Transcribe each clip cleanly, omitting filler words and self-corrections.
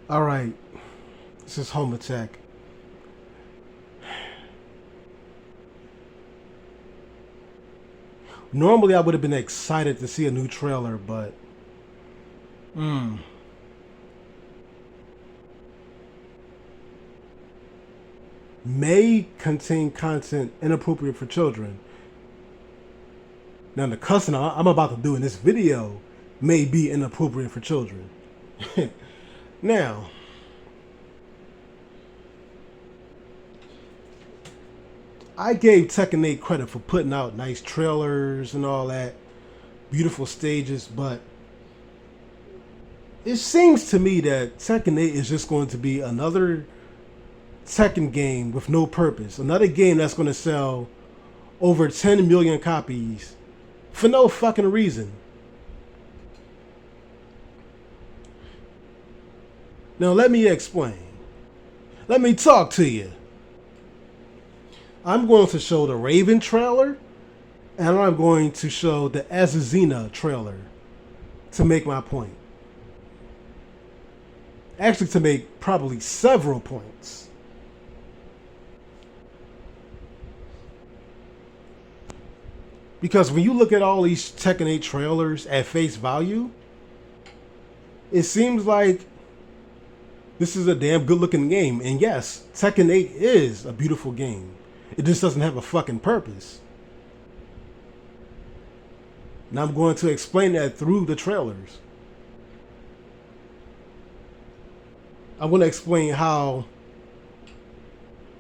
All right, this is Home Attack. Normally, I would have been excited to see a new trailer, but may contain content inappropriate for children. Now, the cussing I'm about to do in this video may be inappropriate for children. Now, I gave Tekken 8 credit for putting out nice trailers and all that, beautiful stages, but it seems to me that Tekken 8 is just going to be another Tekken game with no purpose. Another game that's going to sell over 10 million copies for no fucking reason. Now, let me explain. Let me talk to you. I'm going to show the Raven trailer, and I'm going to show the Azazina trailer to make my point. Actually, to make probably several points. Because when you look at all these Tekken 8 trailers at face value, it seems like this is a damn good looking game. And yes, Tekken 8 is a beautiful game. It just doesn't have a fucking purpose. And I'm going to explain that through the trailers. I'm going to explain how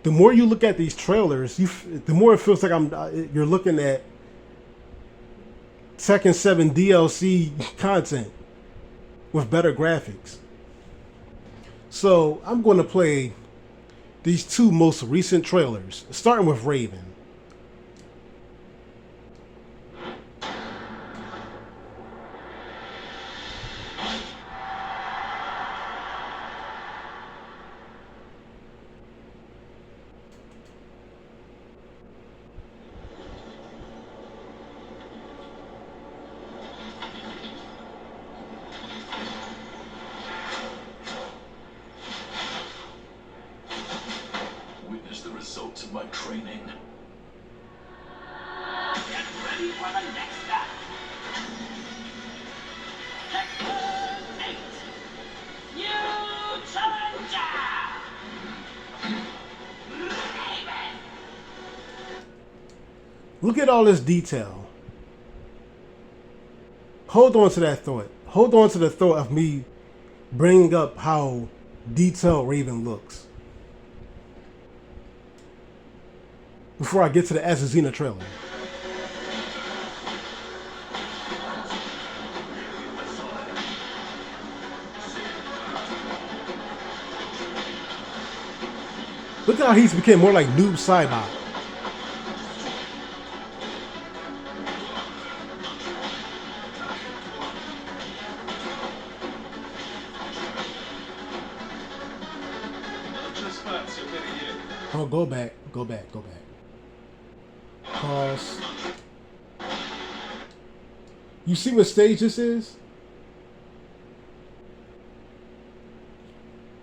the more you look at these trailers, the more it feels like you're looking at Tekken 7 DLC content with better graphics. So I'm going to play these two most recent trailers, starting with Raven. Witness the results of my training. Get ready for the next step. Tekken 8. New challenger. Raven. Look at all this detail. Hold on to that thought. Hold on to the thought of me bringing up how detailed Raven looks before I get to the Azazina trailer. Look how he's became more like Noob Saibot. Oh, go back. Pause. You see what stage this is?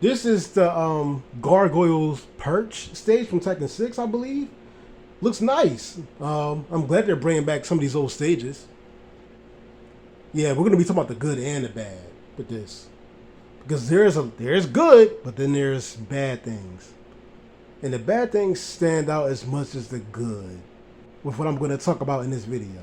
This is the Gargoyle's Perch stage from Tekken 6, I believe. Looks nice. I'm glad they're bringing back some of these old stages. Yeah, we're gonna be talking about the good and the bad with this, because there's good, but then there's bad things, and the bad things stand out as much as the good with what I'm going to talk about in this video.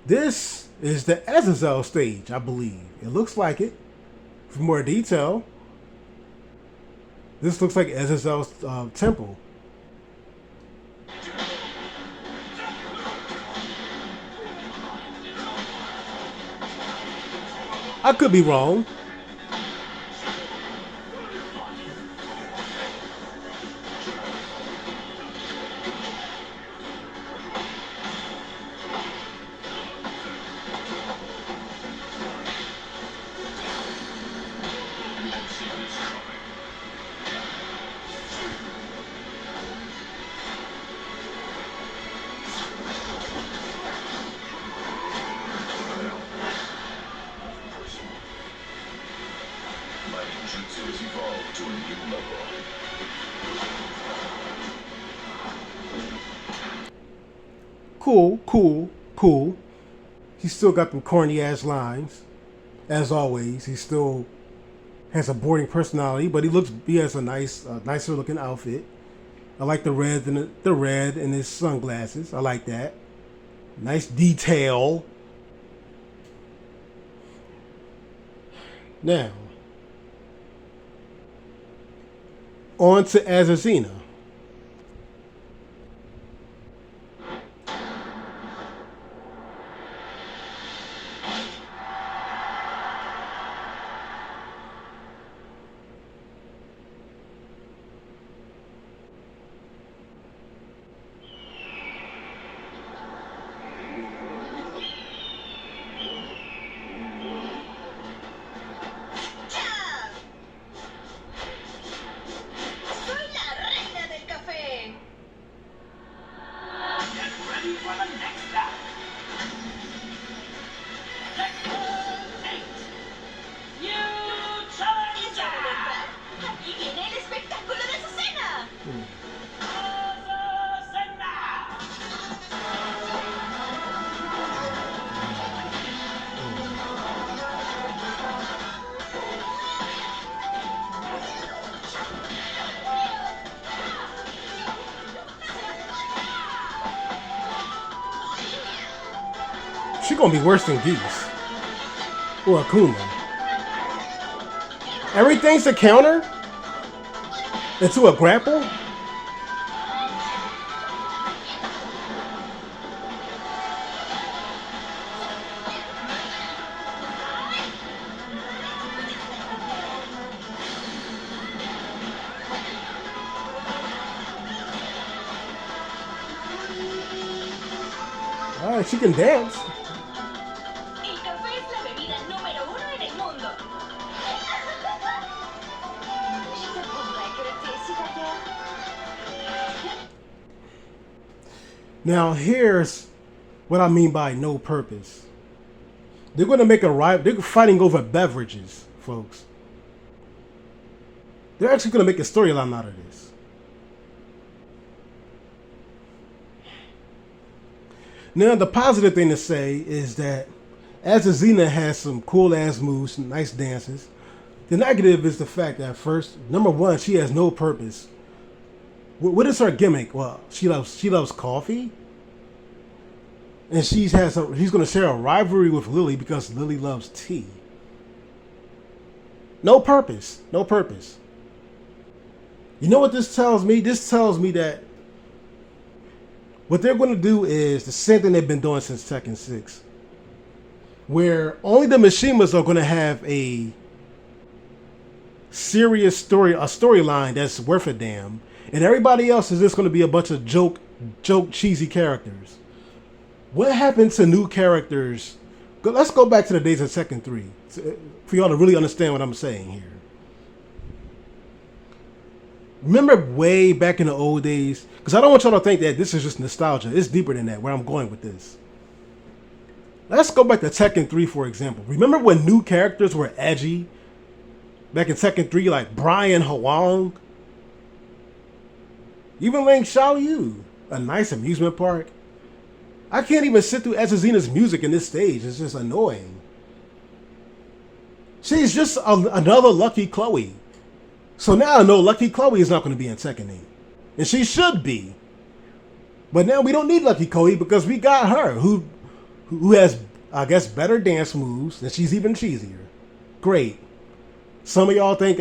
This is the Azazel stage, I believe. It looks like it. For more detail, this looks like Azazel's temple. I could be wrong. has evolved to a new level. Cool, cool, cool. He's still got them corny ass lines. As always, he still has a boring personality, but he has a nicer looking outfit. I like the red and the red in his sunglasses. I like that. Nice detail. Now, on to Azazina. Soy la reina del café. Get ready for the next battle. Tekken 8. New Es hora de Challenger. entrar. Aquí viene el espectáculo de Azucena. She gonna be worse than Geese or Akuma. Everything's a counter into a grapple. All right, she can dance. El café es la bebida número 1 en el mundo. Je te promets que le thé, citadin. Now here's what I mean by no purpose. They're gonna make a rival. They're fighting over beverages, folks. They're actually gonna make a storyline out of this. Now, the positive thing to say is that Azazina has some cool ass moves, some nice dances. The negative is the fact that first, number one, she has no purpose. What is her gimmick? Well, she loves coffee, and she's going to share a rivalry with Lily because Lily loves tea. No purpose, no purpose. You know what this tells me? This tells me that what they're going to do is the same thing they've been doing since Tekken 6, where only the Mishimas are going to have a serious storyline that's worth a damn, and everybody else is just going to be a bunch of joke cheesy characters. What happened to new characters? Let's go back to the days of Tekken 3 for y'all to really understand what I'm saying here. Remember way back in the old days? Because I don't want y'all to think that this is just nostalgia. It's deeper than that, where I'm going with this. Let's go back to Tekken 3, for example. Remember when new characters were edgy? Back in Tekken 3, like Brian Hwang? Even Ling Xiaoyu. A nice amusement park. I can't even sit through Azazina's music in this stage. It's just annoying. She's just another Lucky Chloe. So now I know Lucky Chloe is not going to be in Tekken 8. And she should be. But now we don't need Lucky Chloe because we got her, who has, I guess, better dance moves, and she's even cheesier. Great. Some of y'all think,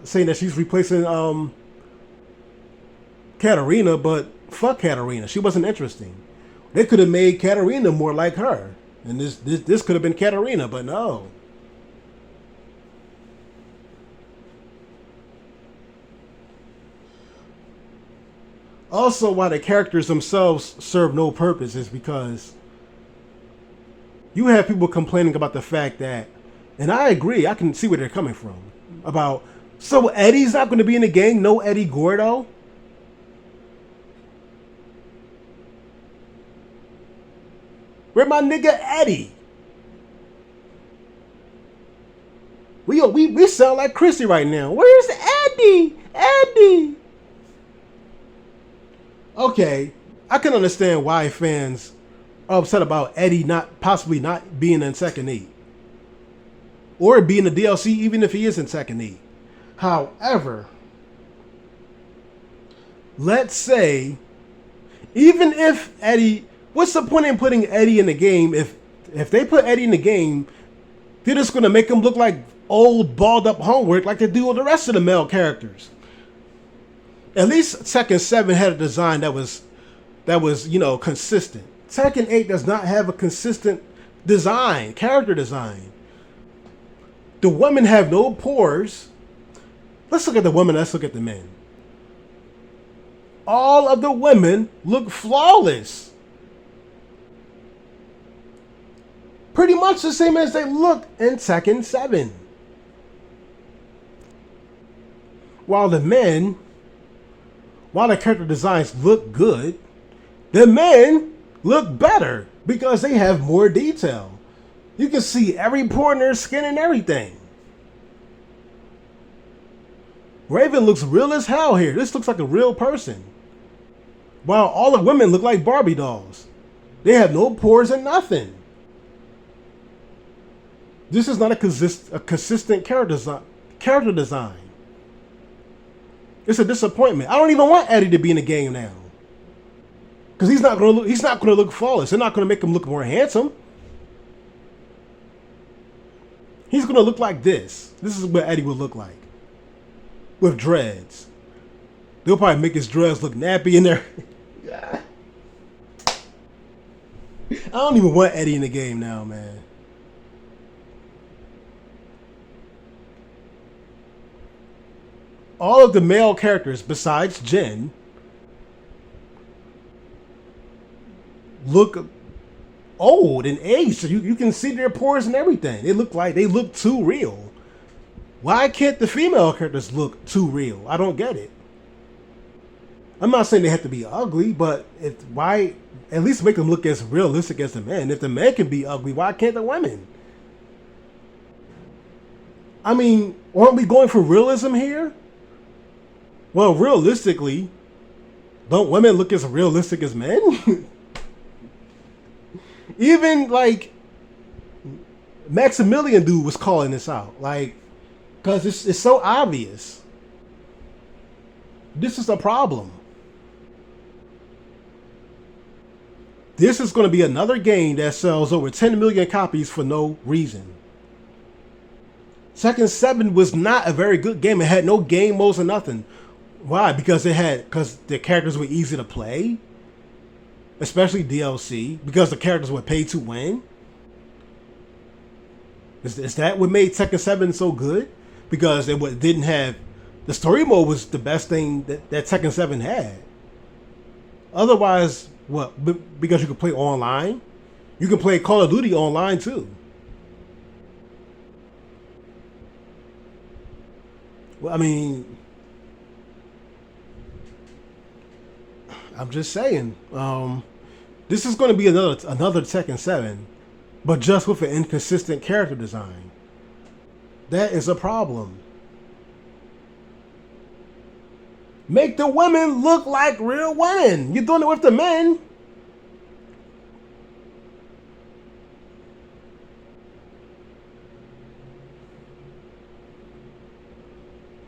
saying that she's replacing Katarina, but fuck Katarina. She wasn't interesting. They could have made Katarina more like her. And this could have been Katarina, but no. Also, why the characters themselves serve no purpose is because you have people complaining about the fact that, and I agree, I can see where they're coming from, about, so Eddie's not going to be in the game? No Eddie Gordo? Where my nigga Eddie? We sound like Chrissy right now. Where's Eddie? Eddie. Okay, I can understand why fans are upset about Eddie not possibly not being in Tekken 8 or being a DLC, even if he is in Tekken 8. However, let's say even if Eddie, what's the point in putting Eddie in the game if they put Eddie in the game, they're just gonna make him look like old balled up homework like they do with the rest of the male characters. At least Tekken 7 had a design that was consistent. Tekken 8 does not have a consistent design, character design. The women have no pores. Let's look at the women, let's look at the men. All of the women look flawless. Pretty much the same as they look in Tekken 7. While the character designs look good, the men look better because they have more detail. You can see every pore in their skin and everything. Raven looks real as hell here. This looks like a real person. While all the women look like Barbie dolls. They have no pores and nothing. This is not a consistent character design. It's a disappointment. I don't even want Eddie to be in the game now, because he's not going to look flawless. They're not going to make him look more handsome. He's going to look like this. This is what Eddie would look like with dreads. They'll probably make his dreads look nappy in there. I don't even want Eddie in the game now, man. All of the male characters besides Jin look old and aged. So you can see their pores and everything. They look too real. Why can't the female characters look too real? I don't get it. I'm not saying they have to be ugly, but why at least make them look as realistic as the men? If the men can be ugly, why can't the women? I mean, aren't we going for realism here? Well, realistically, don't women look as realistic as men? Even like Maximilian dude was calling this out, like, because it's so obvious. This is a problem. This is going to be another game that sells over 10 million copies for no reason. Tekken 7 was not a very good game. It had no game modes or nothing. Why? Because the characters were easy to play, especially DLC. Because the characters were paid to win. Is that what made Tekken 7 so good? Because it didn't have the story mode was the best thing that Tekken 7 had. Otherwise, what? Because you could play online, you can play Call of Duty online too. Well, I mean, I'm just saying, this is going to be another Tekken 7, but just with an inconsistent character design. That is a problem. Make the women look like real women. You're doing it with the men.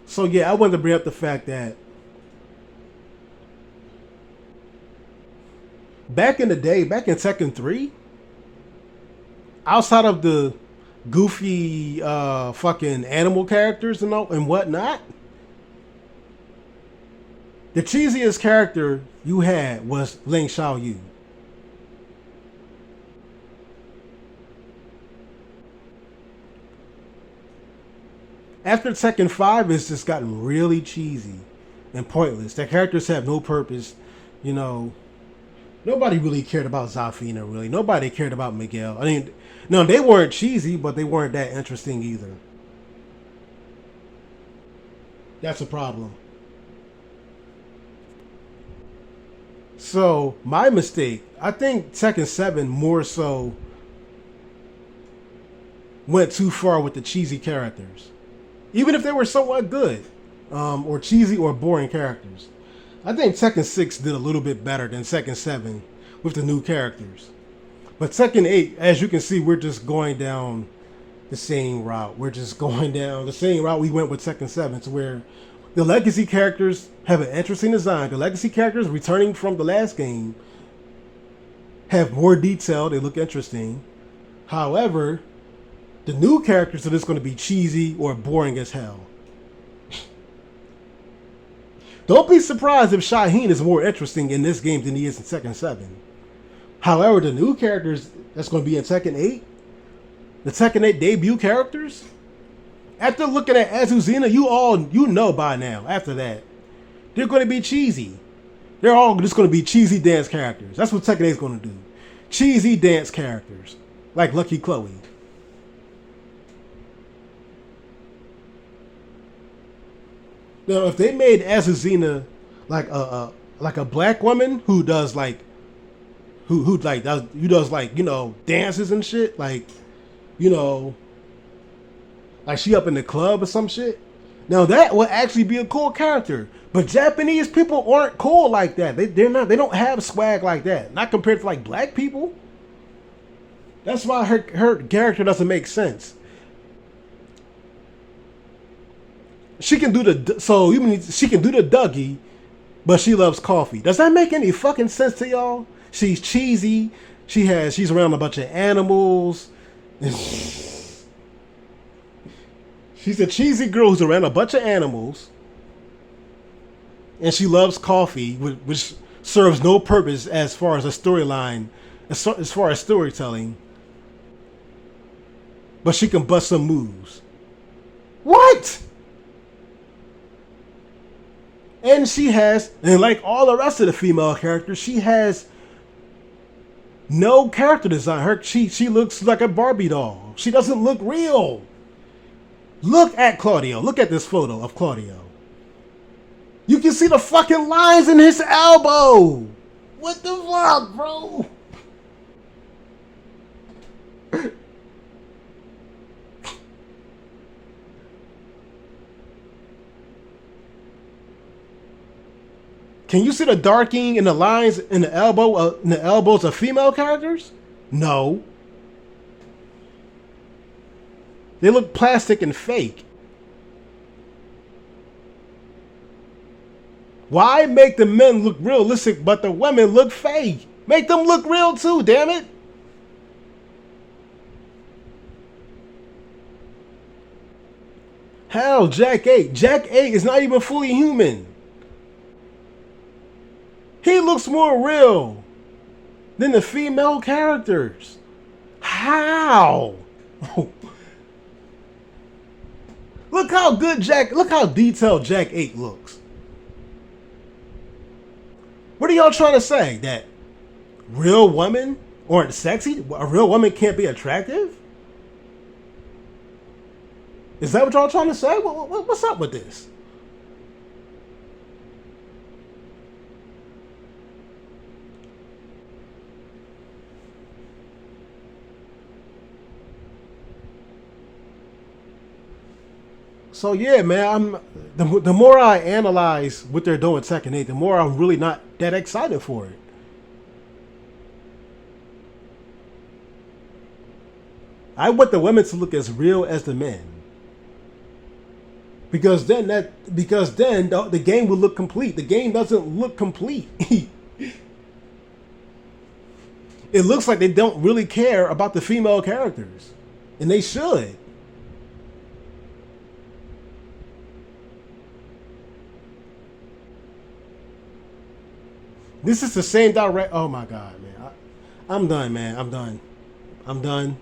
So yeah, I wanted to bring up the fact that back in the day, back in Tekken 3, outside of the goofy fucking animal characters and whatnot, the cheesiest character you had was Ling Xiaoyu. After Tekken 5, it's just gotten really cheesy and pointless. The characters have no purpose. You know, nobody really cared about Zafina, really. Nobody cared about Miguel. I mean, no, they weren't cheesy, but they weren't that interesting either. That's a problem. So, my mistake. I think Tekken 7 more so went too far with the cheesy characters, even if they were somewhat good, or cheesy or boring characters. I think Tekken 6 did a little bit better than Tekken 7 with the new characters. But Tekken 8, as you can see, we're just going down the same route. We're just going down the same route we went with Tekken 7, to where the legacy characters have an interesting design. The legacy characters returning from the last game have more detail. They look interesting. However, the new characters are just going to be cheesy or boring as hell. Don't be surprised if Shaheen is more interesting in this game than he is in Tekken 7. However, the new characters that's going to be in Tekken 8, the Tekken 8 debut characters, after looking at Azuzina, you know by now, after that, they're going to be cheesy. They're all just going to be cheesy dance characters. That's what Tekken 8 is going to do. Cheesy dance characters. Like Lucky Chloe. Now, if they made Azuzina like a black woman who does like who does like, you know, dances and shit, like, you know, like she up in the club or some shit. Now that would actually be a cool character. But Japanese people aren't cool like that. They're not. They don't have swag like that. Not compared to like black people. That's why her character doesn't make sense. She can do she can do the Dougie, but she loves coffee. Does that make any fucking sense to y'all? She's cheesy. She's around a bunch of animals. She's a cheesy girl who's around a bunch of animals, and she loves coffee, which serves no purpose as far as a storyline, as far as storytelling. But she can bust some moves. What? And and like all the rest of the female characters, she has no character design. She looks like a Barbie doll. She doesn't look real. Look at Claudio. Look at this photo of Claudio. You can see the fucking lines in his elbow. What the fuck, bro? Can you see the darking in the lines in the elbows of female characters? No. They look plastic and fake. Why make the men look realistic but the women look fake? Make them look real too, damn it. Hell, Jack 8. Jack 8 is not even fully human. He looks more real than the female characters. How? Look how detailed Jack 8 looks. What are y'all trying to say? That real women aren't sexy? A real woman can't be attractive? Is that what y'all trying to say? What's up with this? So yeah, man, the more I analyze what they're doing Tekken 8, the more I'm really not that excited for it. I want the women to look as real as the men. Because then the game will look complete. The game doesn't look complete. It looks like they don't really care about the female characters. And they should. This is the same direct. Oh my god, man! I'm done, man. I'm done.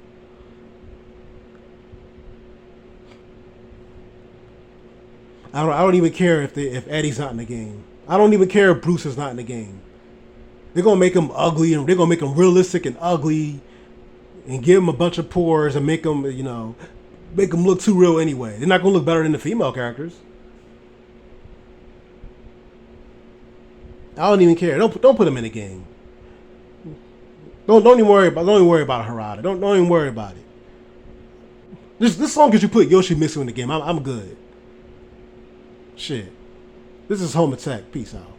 I don't even care if Eddie's not in the game. I don't even care if Bruce is not in the game. They're gonna make him ugly, and they're gonna make him realistic and ugly, and give him a bunch of pores and make him look too real anyway. They're not gonna look better than the female characters. I don't even care. Don't put him in the game. Don't even worry about Harada. Don't even worry about it. This long as you put Yoshimitsu in the game, I'm good. Shit. This is Home Attack. Peace out.